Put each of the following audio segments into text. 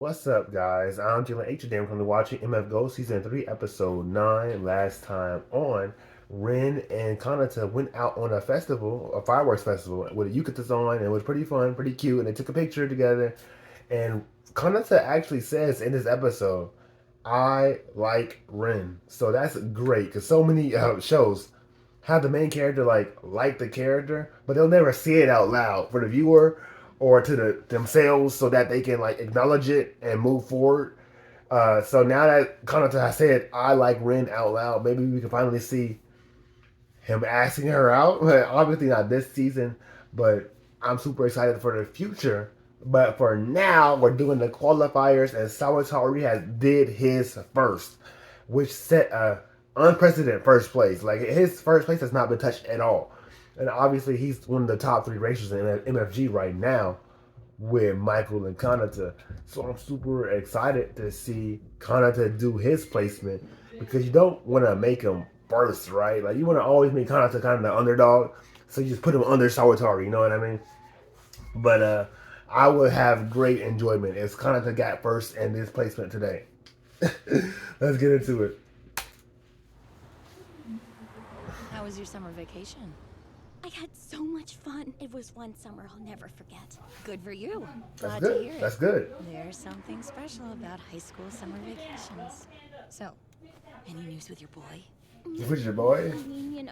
What's up, guys? I'm Jalen H. Today I'm currently watching MF Go Season 3, Episode 9. Last time on, Rin and Kanata went out on a festival, a fireworks festival, with a yukata on, and it was pretty fun, pretty cute, and they took a picture together. And Kanata actually says in this episode, I like Rin. So that's great, because so many shows have the main character like the character, but they'll never say it out loud for the viewer or to themselves so that they can like acknowledge it and move forward. So now that Kanata has said I like Rin out loud, maybe we can finally see him asking her out. Obviously not this season, but I'm super excited for the future. But for now, we're doing the qualifiers, and Sawatari has did his first, which set a unprecedented first place. Like his first place has not been touched at all, and obviously he's one of the top three racers in MFG right now with Michael and Kanata. So I'm super excited to see Kanata do his placement because you don't want to make him first, right? Like you want to always make Kanata kind of the underdog, so you just put him under Sawatari. You know what I mean? But I would have great enjoyment if Kanata got first in this placement today. Let's get into it. How was your summer vacation? I had so much fun. It was one summer I'll never forget. Good for you. That's Glad to good. hear it. That's good. There's something special about high school summer vacations. So, any news with your boy? Who's your boy? I mean,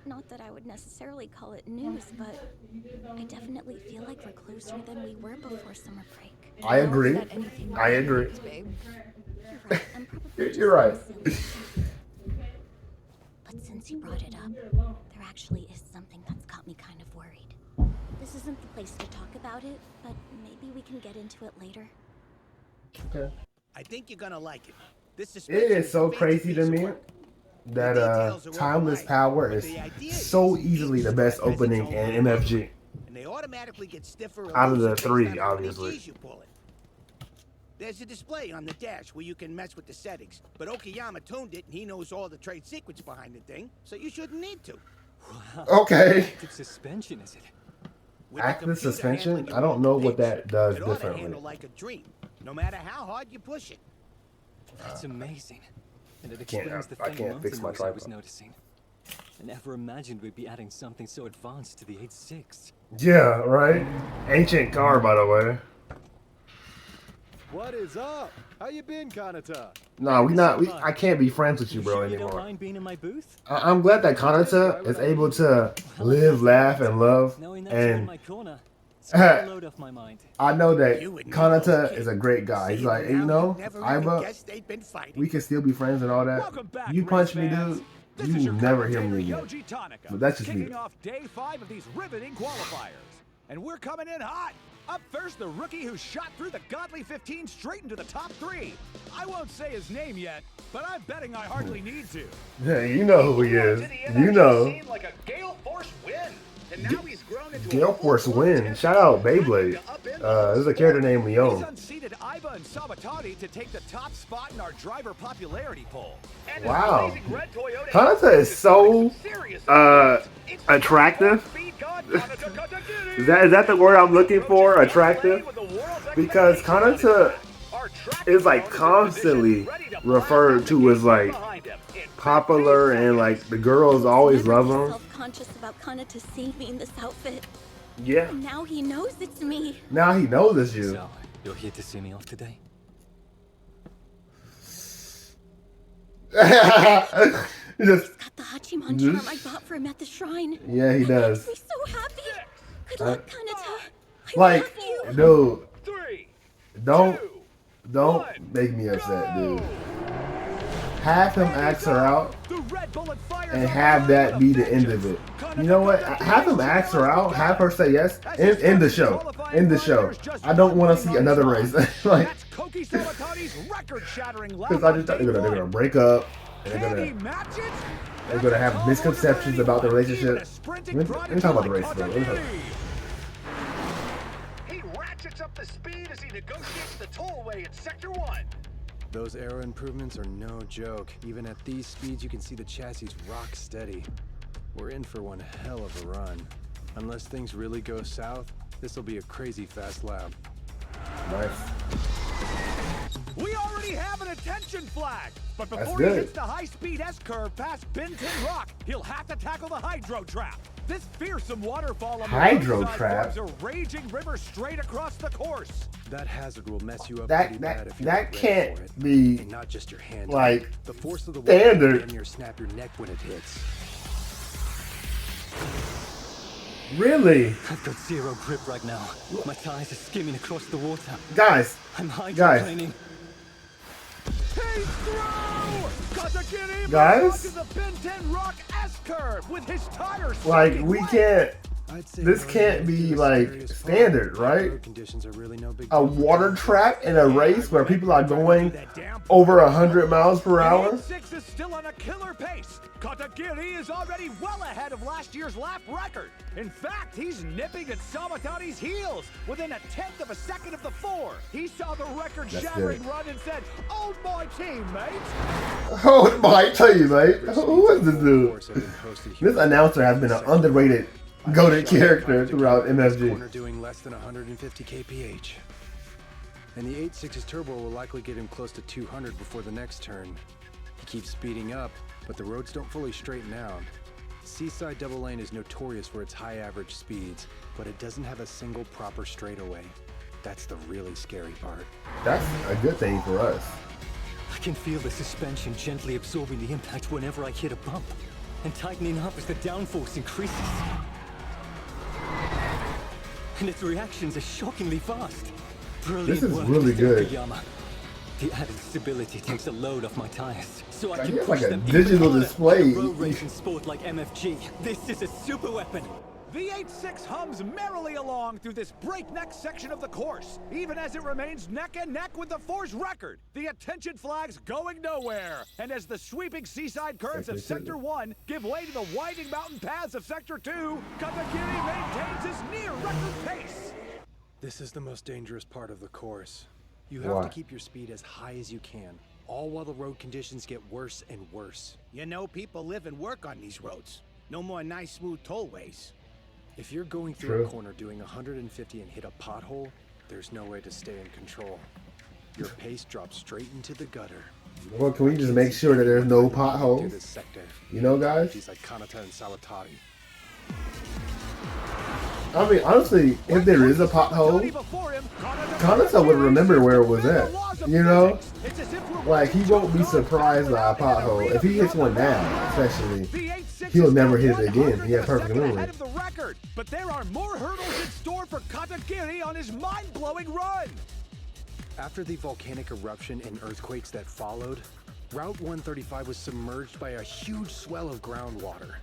not that I would necessarily call it news, but I definitely feel like we're closer than we were before summer break. I agree. Not anything I agree. changed, babe. You're right. I'm probably just You're right. being silly. But since you brought it up, there actually is something that's got me kind of worried. This isn't the place to talk about it, but maybe we can get into it later. Okay. I think you're gonna like it. This It is so crazy to me that Timeless Power is so easily the best opening in MFG. And they automatically get stiffer or Out of the looser based three, on how many obviously. Gs you pull it. There's a display on the dash where you can mess with the settings, but Okayama tuned it and he knows all the trade secrets behind the thing, so you shouldn't need to. Wow. Okay. Active suspension, is it? With the Active computer suspension? handling I don't know what pitch, that does it ought to differently. handle like a dream, no matter how hard you push it. That's amazing. And it can't- explains the I faint can't fix mountain my noise I was tripod. noticing. I never imagined we'd be adding something so advanced to the 8.6. Yeah, right? Ancient car, by the way. What is up? How you been, Kanata? No, I can't be friends with you, bro, Sure you don't anymore. mind being in my booth? I'm glad that Kanata is able to live, laugh, and love. Knowing that you're in And my corner, it's got a load off my mind. I know that You would know Kanata those is a kids. great guy. He's See like, hey, them you now, know, you'd never even Iba, guess they'd been fighting. we can still be friends and all that. Welcome back, You punch me, race fans. dude. This You is your never hear commentator, me again. Yoji Tanaka, But that's just me. kicking off day 5 of these riveting qualifiers. And we're coming in hot. Up first, the rookie who shot through the godly 15 straight into the top 3. I won't say his name yet, but I'm betting I hardly need to. Yeah, you know who he is. You know. Like a Gale Force win. And now he's grown into Gale Force win. Shout out Beyblade. There's a character named He's Leon. unseated Iba and Sabatati to take the top spot in our driver popularity poll. And Wow. his amazing red Toyota Kanata is so attractive. speed god, Kanata Katakiri. Is that the word I'm looking for? Attractive? Because Kanata is like constantly referred to as like popular and like the girls always love him. Self-conscious about Kanata seeing me in this outfit. Yeah. And now he knows it's me. Now he knows it's you. So, you're here to see me off today? Just, Got the Hachiman charm I bought for him at the shrine. yeah, he That does. makes me so happy. Good luck, Kanata. I Like, love you. dude, 3, don't 2, don't make me upset, dude. Have him ask her out The Red Bullet fires and on have that with be a the end of vengeance. it. You know what? Have him ask her out. Have her say yes. End the show. End the show. I don't want to see another race. Like, That's Koki Sabatati's record-shattering lap because I on just thought day they're gonna one. break up and Can they're he gonna match it? they're gonna have misconceptions about the relationship. Let me talk about the race, bro. Let me talk. He ratchets up the speed as he negotiates the tollway in Sector 1. Those aero improvements are no joke. Even at these speeds, you can see the chassis rock steady. We're in for one hell of a run. Unless things really go south, this'll be a crazy fast lap. Nice. attention flag. But That's before he good. hits the high-speed S-curve past Benton Rock, he'll have to tackle the hydro trap. This fearsome waterfall on the Hydro roadside trap? forms a raging river straight across the course. That hazard will mess you up That- pretty that- bad if you're that not ready can't for it. be, And not just your hand. like, the force of the water standard. will damn near snap your neck when it hits. Really? I've got zero grip right now. My tires are skimming across the water. Guys, I'm Guys. hydroplaning. He's through! Katagiri Guys? moves on to the Benton Rock S-curve with his tires like, soaking we wet. can't, I'd say this going can't into be, the like, scariest standard, part. right? Road conditions are really no big A deal. water trap in a race where people are going over 100 miles per hour? 6 is still on a killer pace. Katagiri is already well ahead of last year's lap record. In fact, he's nipping at Samatani's heels within 1/10 of a second of the 4. He saw the record-shattering good. run and said, "Oh, my team, mate." Oh, I tell you, mate. Who is this dude? Course have been posted here. This announcer has been an underrated, goated character throughout MFG. Corner doing less than 150 kph. And the 8.6's turbo will likely get him close to 200 before the next turn. He keeps speeding up, but the roads don't fully straighten out. Seaside double lane is notorious for its high average speeds, but it doesn't have a single proper straightaway. That's the really scary part. That's a good thing for us. I can feel the suspension gently absorbing the impact whenever I hit a bump, and tightening up as the downforce increases. And its reactions are shockingly fast. Brilliant This is work, really Mr. good. Okayama. The added stability takes a load off my tires, so I Like, can it's push like a them digital even harder display. in a road racing sport like MFG. This is a super weapon. The 8.6 hums merrily along through this breakneck section of the course, even as it remains neck and neck with the 4's record. The attention flag's going nowhere, and as the sweeping seaside curves of Sector 1 give way to the winding mountain paths of Sector 2, Katagiri maintains his near-record pace. This is the most dangerous part of the course. You have Why? to keep your speed as high as you can, all while the road conditions get worse and worse. You know, people live and work on these roads. No more nice, smooth tollways. If you're going through True. a corner doing 150 and hit a pothole, there's no way to stay in control. Your pace drops straight into the gutter. Well, can we just make sure that there's no Through potholes? this sector. You know, guys? She's like Kanata and Sawatari. I mean, honestly, if there is a pothole, Kanata would remember where it was at. You know? Like, he won't be surprised by a pothole. If he hits one now, especially, he'll never hit it again. He has perfect memory. But there are more hurdles in store for Katagiri on his mind-blowing run. After the volcanic eruption and earthquakes that followed, Route 135 was submerged by a huge swell of groundwater.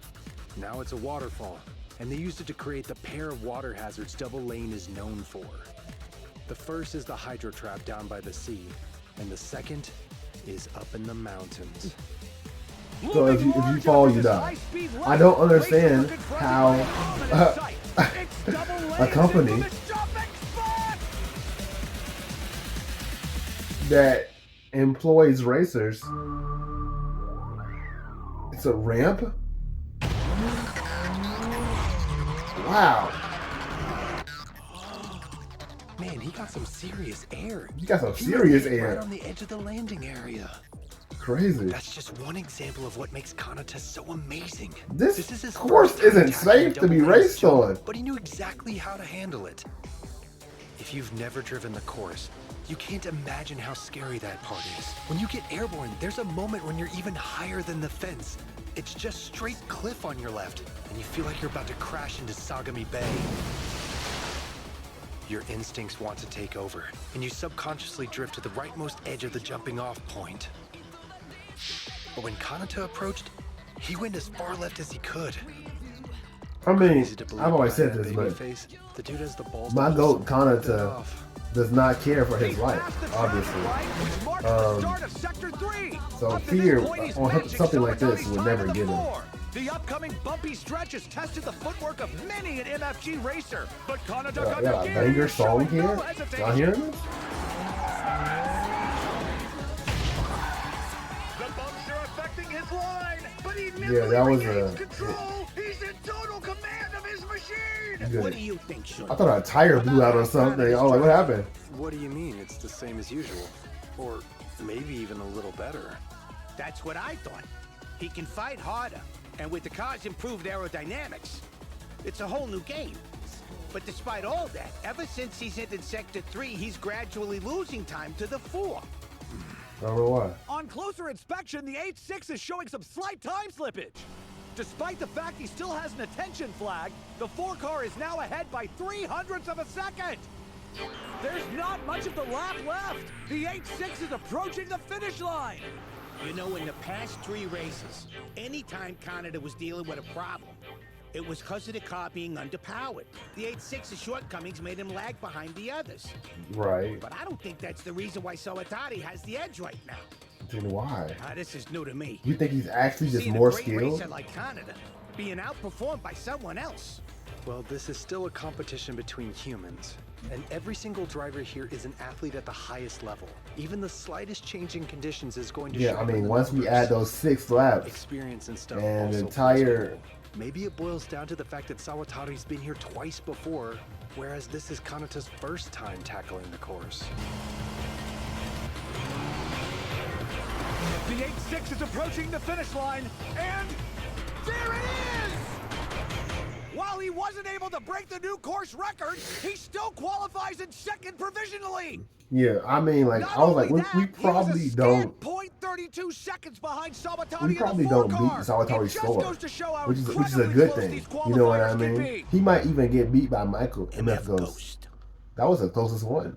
Now it's a waterfall, and they used it to create the pair of water hazards Double Lane is known for. The first is the hydro trap down by the sea, and the second is up in the mountains. So if you fall, you die. I don't understand how a company that employs racers, it's a ramp? Wow. Man, he got some serious air. You got some He serious landed air. right on the edge of the landing area. Crazy. That's just one example of what makes Kanata so amazing. This is his course first time isn't tackling safe to be Double Lane's raced jump, on. but he knew exactly how to handle it. If you've never driven the course, you can't imagine how scary that part is. When you get airborne, there's a moment when you're even higher than the fence. It's just straight cliff on your left, and you feel like you're about to crash into Sagami Bay. Your instincts want to take over, and you subconsciously drift to the rightmost edge of the jumping off point. But when Kanata approached, he went as far left as he could. I mean, Easy to believe I've always behind said that this, baby but face, the dude has the balls my to goat pull something Kanata off. does not care for his life, obviously. So fear on something like this would never get him. The upcoming bumpy stretch has tested the footwork of many an MFG racer, but Kanata I got a banger song here. Y'all hearing this? The bumps are affecting his line, but he Yeah, that was regains a- control. He's in total command of his machine. Good. What do you think, Shun? I thought a tire blew out or something. Oh, like, what happened? What do you mean? It's the same as usual. Or maybe even a little better. That's what I thought. He can fight harder, and with the car's improved aerodynamics, it's a whole new game. But despite all that, ever since he's entered Sector 3, he's gradually losing time to the 4. I don't know why. On closer inspection, the 8-6 is showing some slight time slippage. Despite the fact he still has an attention flag, the 4 car is now ahead by 0.03 of a second. There's not much of the lap left. The 8-6 is approaching the finish line. You know, in the past 3 races, anytime Canada was dealing with a problem, it was because of the car being underpowered. The 8-6's shortcomings made him lag behind the others. Right. But I don't think that's the reason why Sawatari has the edge right now. Then why? This is new to me. You think he's actually just Seeing more a great skilled? racer like Canada being outperformed by someone else. Well, this is still a competition between humans. And every single driver here is an athlete at the highest level. Even the slightest change in conditions is going to show. Yeah, I in mean, the once we numbers. add those 6 laps, Experience and stuff and the also plays a entire- role. Maybe it boils down to the fact that Sawatari's been here twice before, whereas this is Kanata's first time tackling the course. The 8-6 is approaching the finish line, and there it is! While he wasn't able to break the new course record, he still qualifies in second provisionally. yeah, I mean, like, Not I was only like, we that, he probably was a don't, scant 0.32 seconds behind Sawatari we in probably the 4 don't beat car. Sawatari's It just score, goes to show how which is a incredibly good close thing. these You know what I qualifiers can mean? be. He might even get beat by Michael. MF Ghost. Ghost. That was the closest one.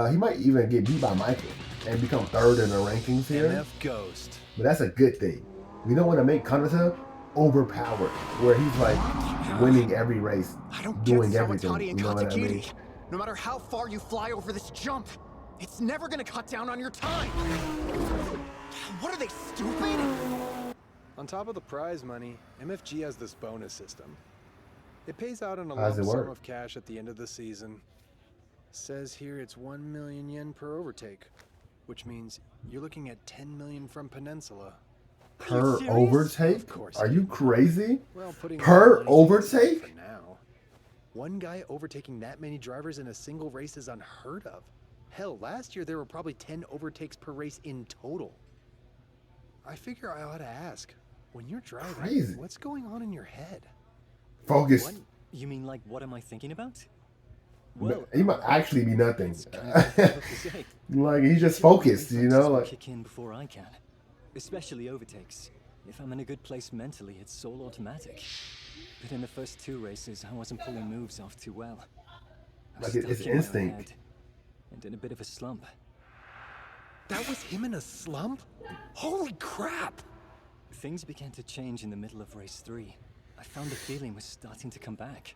He might even get beat by Michael and become 3rd in the rankings here. MF Ghost. But that's a good thing. We don't want to make Kanata overpowered, where he's like winning every race, I don't doing get everything. Sawatari and You know what I Katakiri. mean? No matter how far you fly over this jump, it's never gonna cut down on your time. What are they, stupid? On top of the prize money, MFG has this bonus system. It pays out in a How does lump it sum work? of cash at the end of the season. Says here it's 1 million yen per overtake, which means you're looking at 10 million from Peninsula. Per Of overtake? course. Are you crazy? Well, putting Per that money to the side overtake? for now. One guy overtaking that many drivers in a single race is unheard of. Hell, last year there were probably 10 overtakes per race in total. I figure I ought to ask, when you're driving, Crazy. what's going on in your head? Focus. What? You mean like what am I thinking about? He might actually be nothing. it's kind of difficult to say. Like, he's just focused, you know? Reflexes will Like, kick in before I can, especially overtakes. If I'm in a good place mentally, it's all automatic. But in the first 2 races, I wasn't pulling moves off too well. I was Like, it's stuck in my own instinct. head and in a bit of a slump. That was him in a slump? Holy crap! Things began to change in the middle of race 3. I found the feeling was starting to come back.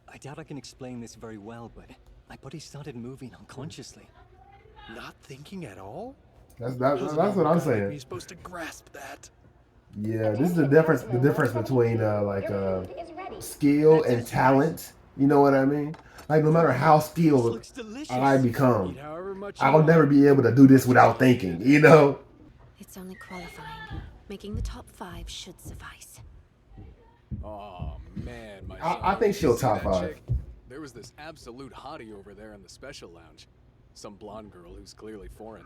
I doubt I can explain this very well, but my body started moving unconsciously. Not thinking at all? that's what I'm saying. You're supposed to grasp that. Yeah, this is the difference between skill and talent. You know what I mean? Like, no matter how skilled Looks delicious. I become, Eat however much I'll you never be able to do this without thinking, you know? It's only qualifying. Making the top 5 should suffice. Oh man, my I son, think did she'll you see top that 5. chick? There was this absolute hottie over there in the special lounge. Some blonde girl who's clearly foreign.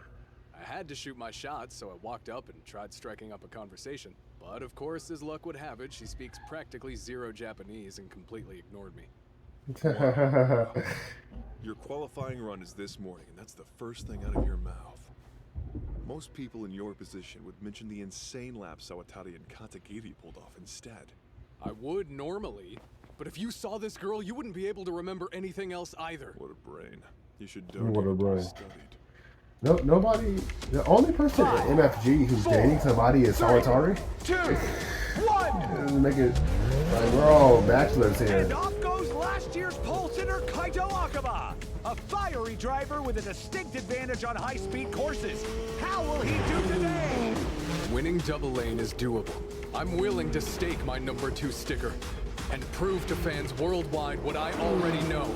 I had to shoot my shot, so I walked up and tried striking up a conversation. But of course, as luck would have it, she speaks practically zero Japanese and completely ignored me. Your qualifying run is this morning, and that's the first thing out of your mouth. Most people in your position would mention the insane lap Sawatari and Katagiri pulled off instead. I would normally, but if you saw this girl, you wouldn't be able to remember anything else either. What a brain. You should What donate a to brain. be studied. No, nobody. The only person in MFG who's dating somebody is Sawatari. 2, 1. Make it like we're all bachelors here. And off goes last year's pole sitter Kaito Akaba, a fiery driver with a distinct advantage on high-speed courses. How will he do today? Winning double lane is doable. I'm willing to stake my number 2 sticker and prove to fans worldwide what I already know.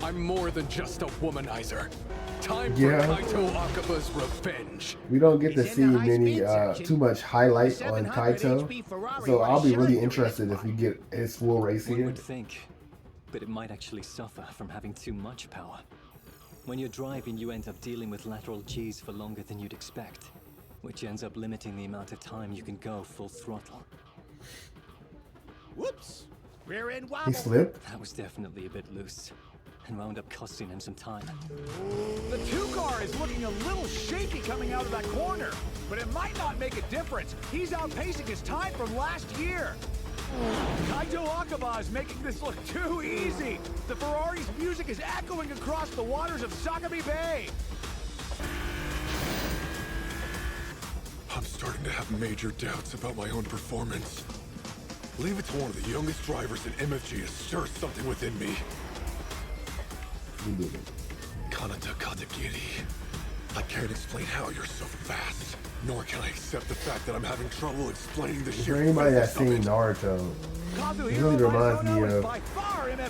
I'm more than just a womanizer. Time for Yeah. Kaito Akaba's revenge. We don't get to He's see in the many high-speed section. too much highlight The on 700 Kaito, HP Ferrari so I'll be was really shut interested through if we get his full race One here. would think, but it might actually suffer from having too much power. When you're driving, you end up dealing with lateral G's for longer than you'd expect, which ends up limiting the amount of time you can go full throttle. Whoops! Rear end He wobble. slipped. That was definitely a bit loose, and wound up costing him some time. The 2-car is looking a little shaky coming out of that corner, but it might not make a difference. He's outpacing his time from last year. Kaito Akaba is making this look too easy. The Ferrari's music is echoing across the waters of Sagami Bay. I'm starting to have major doubts about my own performance. Leave it to one of the youngest drivers in MFG to stir something within me. Kanata Katagiri. I can't explain how you're so fast, nor can I accept the fact that I'm having trouble explaining the For sheer anybody that's fitness of seen it. Naruto, it really reminds me of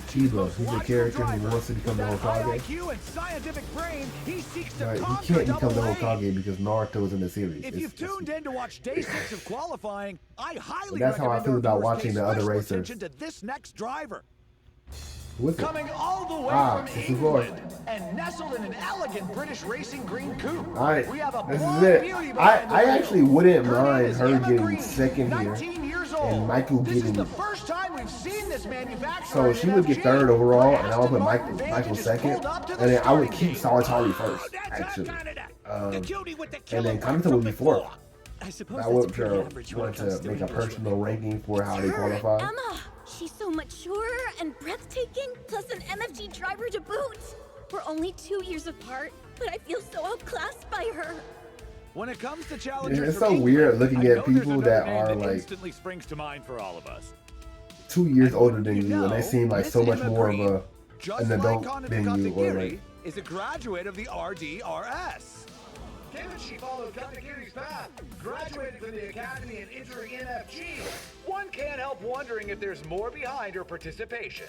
Kiba. He's a character who wants to become the Hokage. IQ and scientific brain, he seeks to Right, conquer he can't become the Double A. Hokage because Naruto is in the series. If you've tuned in to watch day 6 of qualifying, I highly That's how I recommend feel our about viewers watching pay the other special racers. attention to this next driver. Who is it? Coming all the way from 64. England and nestled in an elegant British racing green coupe. Alright, We have a this is blonde it. beauty I behind the wheel. actually wouldn't Her name mind is her Emma getting Green, second here 19 years old. and Michael This is getting. the first time we've seen this manufacturer So in she would get MFG. third overall, and I would put Aston Michael Martin Michael Vantage is second, pulled up to the and then I would starting keep gate. Solitari first, That's actually. The cutie with the And killer then wing Kanata would from be before. fourth. I suppose I that's would pretty average when want it comes to make a English personal racing. ranking for how they Her, qualify. Emma. She's so mature and breathtaking, plus an MFG driver to boot. We're only 2 years apart, but I feel so outclassed by her. When it comes to challengers, It's from so weird England, looking I at know there's people another that name are, like, instantly springs to mind for all of us. 2 years And older wouldn't than you, and they seem like Miss so much Emma more of Green, just an like adult Kanata than you, or Katagiri, like. is a graduate of the RDRS. Given she followed Katagiri's path, graduated from the academy and entering NFG, one can't help wondering if there's more behind her participation.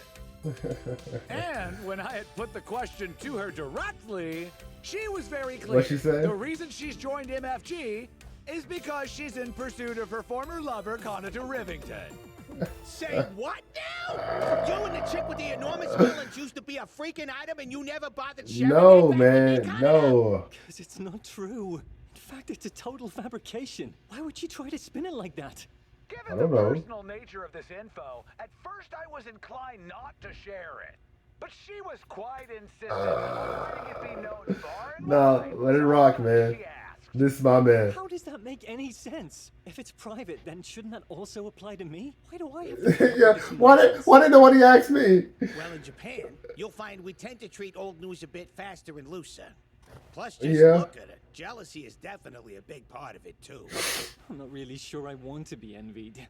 And when I had put the question to her directly, she was very clear. What'd she say? The reason she's joined MFG is because she's in pursuit of her former lover, Kanata Rivington. Say what now? You and the chick with the enormous feelings used to be a freaking item and you never bothered sharing No, that back with me, man, Kanata? no. Because it's not true. In fact, it's a total fabrication. Why would she try to spin it like that? Given I the don't know. personal nature of this info, at first I was inclined not to share it. But she was quite insistent on letting it be known far and No, wide. let it rock, man. She asked. This is my man. How does that make any sense? If it's private, then shouldn't that also apply to me? Why do I have to Yeah, why didn't nobody ask me? Well, in Japan, you'll find we tend to treat old news a bit faster and looser. Plus, just Yeah. look at it. Jealousy is definitely a big part of it, too. I'm not really sure I want to be envied.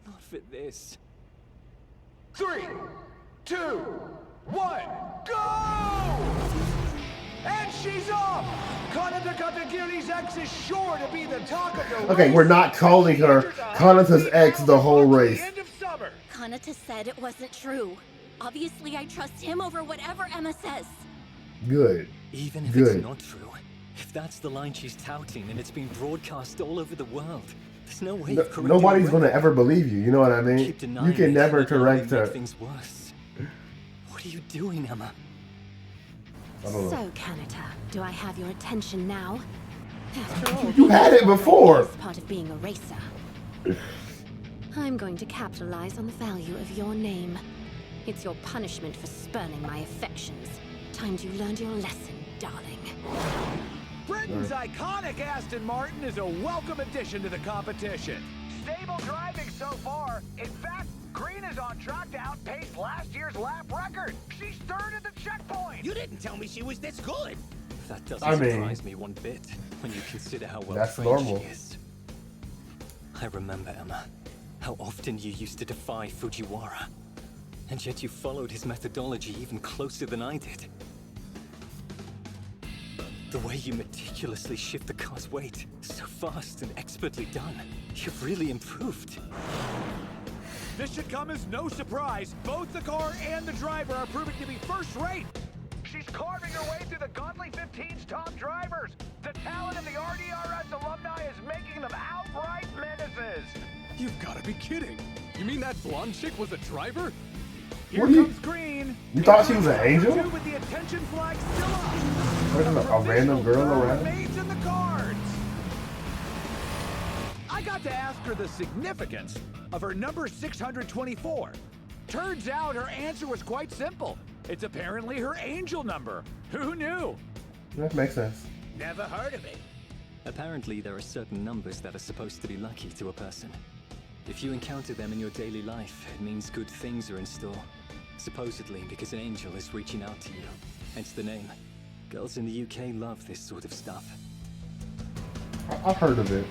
Not for this. 3, 2, 1, go! And she's off! Kanata Katagiri's ex is sure to be the talk of the Okay, race. we're not calling her Kanata's ex the whole race. End of summer. Kanata said it wasn't true. Obviously, I trust him over whatever Emma says. Good. Even if Good. it's not true, if that's the line she's touting and it's being broadcast all over the world, there's no way of correcting Nobody's the gonna record. ever believe you. You know what I mean? Keep denying You can it, never and it'll only correct make her. things worse. What are you doing, Emma? I don't know. So, Kanata, do I have your attention now? After all, You had it before. is part of being a racer. I'm going to capitalize on the value of your name. It's your punishment for spurning my affections. Times you learned your lesson, darling. Britain's iconic Aston Martin is a welcome addition to the competition. Stable driving so far. In fact, Green is on track to outpace last year's lap record. She's third at the checkpoint. You didn't tell me she was this good. That doesn't I mean, surprise me one bit when you consider how well that's trained normal. she is. I remember, Emma, how often you used to defy Fujiwara. And yet you followed his methodology even closer than I did. The way you meticulously shift the car's weight, so fast and expertly done. You've really improved. This should come as no surprise. Both the car and the driver are proving to be first-rate. She's carving her way through the Godly 15's top drivers. The talent of the RDRS alumni is making them outright menaces. You've got to be kidding. You mean that blonde chick was a driver? Here What do you- comes green. You thought she was an angel? Two with the attention flag still up. Wasn't a random girl Provisional around? remains in the cards. I got to ask her the significance of her number 624. Turns out her answer was quite simple. It's apparently her angel number. Who knew? That makes sense. Never heard of it. Apparently, there are certain numbers that are supposed to be lucky to a person. If you encounter them in your daily life, it means good things are in store. Supposedly because an angel is reaching out to you. Hence the name. Girls in the UK love this sort of stuff. I've heard of it.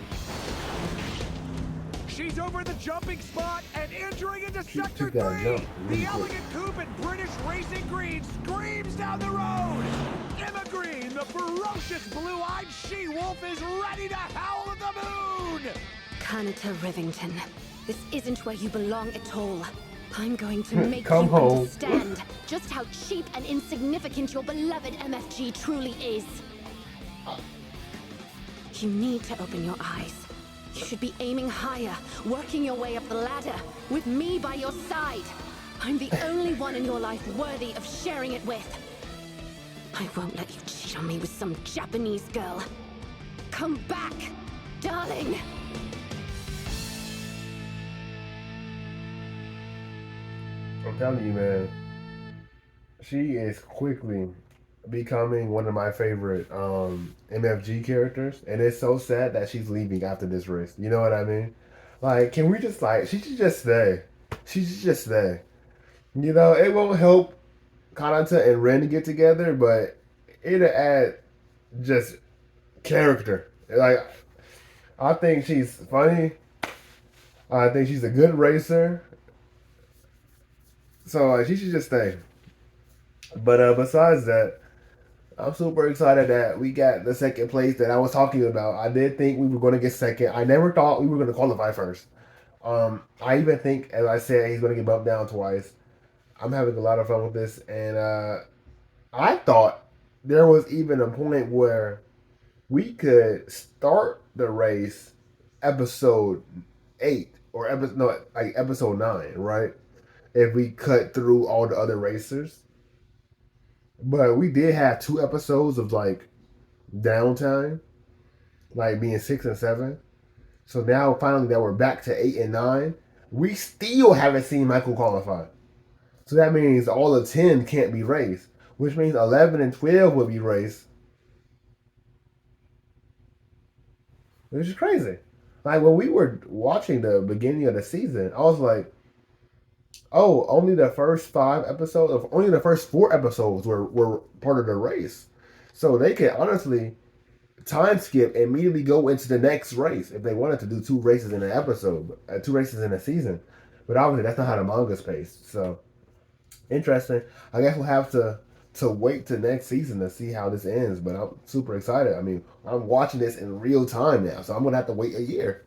She's over the jumping spot and entering into She Sector gotta 3! jump really The quick. elegant coupe in British Racing Green screams down the road! Emma Green, the ferocious blue-eyed she-wolf, is ready to howl at the moon! Kanata Rivington, this isn't where you belong at all. I'm going to make Come you home. understand just how cheap and insignificant your beloved MFG truly is. You need to open your eyes. You should be aiming higher, working your way up the ladder, with me by your side. I'm the only one in your life worthy of sharing it with. I won't let you cheat on me with some Japanese girl. Come back, darling! I'm telling you, man. She is quickly becoming one of my favorite MFG characters, and it's so sad that she's leaving after this race. You know what I mean? Like, can we just she should just stay. She should just stay. You know, it won't help Kanata and Ren to get together, but it'll add just character. Like, I think she's funny. I think she's a good racer. So she should just stay. But besides that, I'm super excited that we got the second place that I was talking about. I did think we were going to get second. I never thought we were going to qualify first. I even think, as I said, he's going to get bumped down twice. I'm having a lot of fun with this. And I thought there was even a point where we could start the race episode 8 or episode 9, right? If we cut through all the other racers. But we did have 2 episodes of downtime, being 6 and 7. So now finally that we're back to 8 and 9, we still haven't seen Michael qualify. So that means all of 10 can't be raced, which means 11 and 12 will be raced. Which is crazy. When we were watching the beginning of the season, I was like, oh, only the first 5 episodes, only the first 4 episodes were part of the race. So they could honestly time skip and immediately go into the next race if they wanted to do 2 races in an episode, 2 races in a season. But obviously that's not how the manga's paced. So interesting. I guess we'll have to wait till next season to see how this ends. But I'm super excited. I mean, I'm watching this in real time now, so I'm gonna have to wait a year.